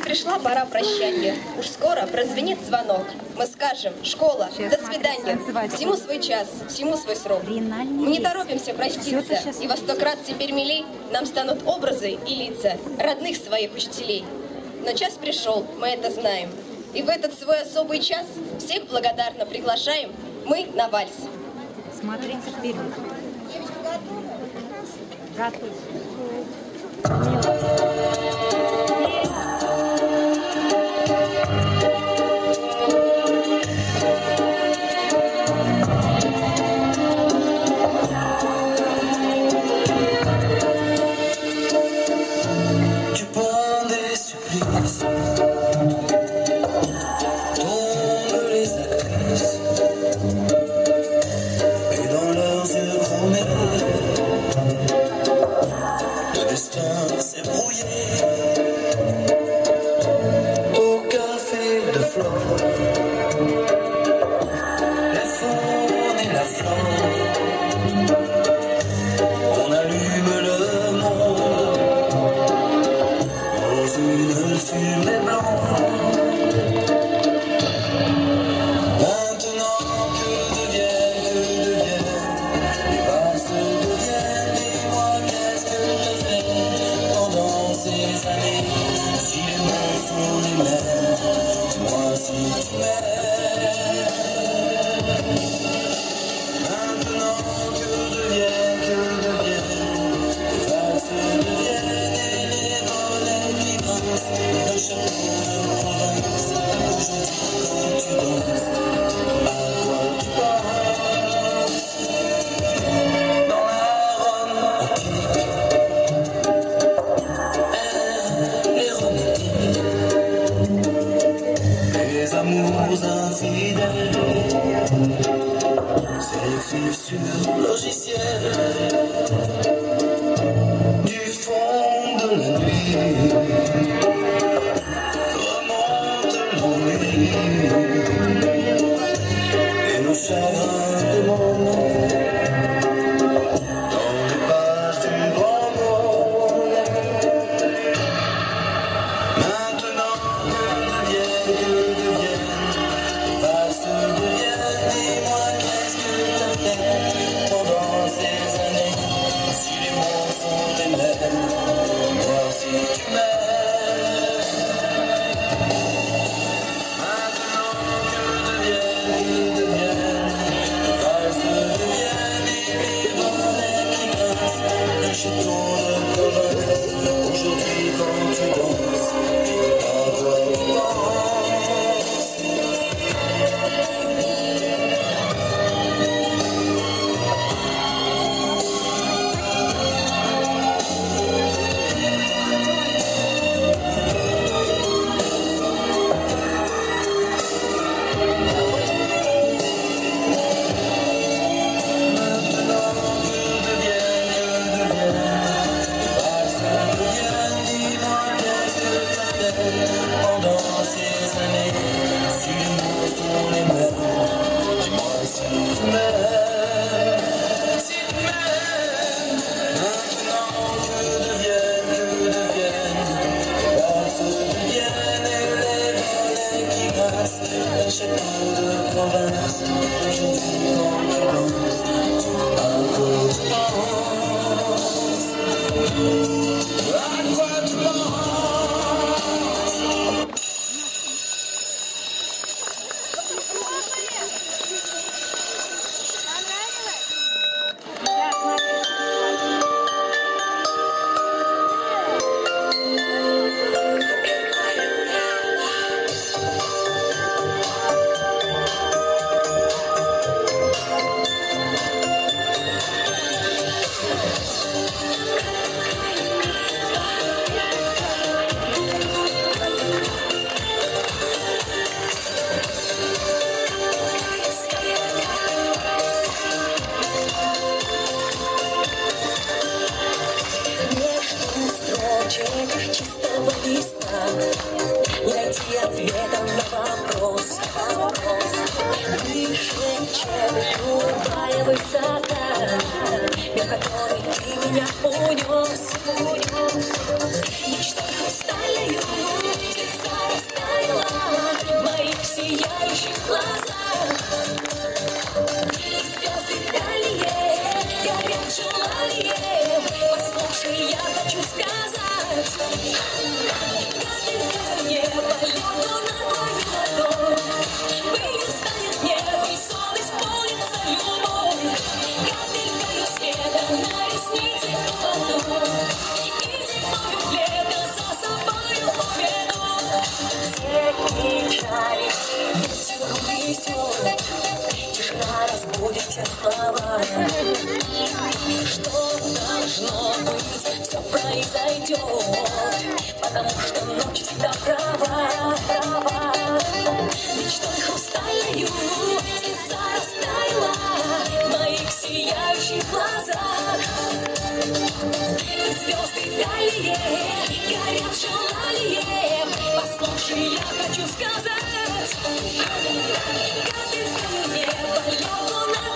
пришла пора прощания. Уж скоро прозвенит звонок. Мы скажем: школа, до свидания. Всему свой час, всему свой срок. Мы не торопимся проститься, и во 100 крат теперь милей нам станут образы и лица родных своих учителей. Но час пришел, мы это знаем. И в этот свой особый час всех благодарно приглашаем мы на вальс. Смотрите вперед. Готовы. Du pain des supplices tombent les actrices et dans leurs yeux chromés le destin s'est brouillé. Au café de flore, les faunes et la flore, on allume le monde dans une fumée blanche. Maintenant que deviennent les valses deviennent, dis-moi qu'est-ce que je fais pendant ces années? Si les mots sont les mêmes, dis-moi si tu m'aimes. Maintenant que deviennent les valses deviennent et les volets qui grincent d'un chapeau de province. Aujourd'hui quand tu danses, à quoi tu penses? Dans la Rome antique, l'érotique, les amours infidèles s'écrivent sur logiciel du fond de la nuit. Remonte l'ennui et nos chagrins de monde dans les pages du grand monde. Maintenant que deviennent les valses deviennent, dis-moi qu'est-ce que t'as fait pendant ces années? Si спасет. Тишина разбудит все слова. Что должно быть, все произойдет, потому что ночь всегда права. Мечтой хрустальную слеза растаяла в моих сияющих глазах. И звезды дальние горят желанием. Послушай, я хочу сказать, как ты мне полету на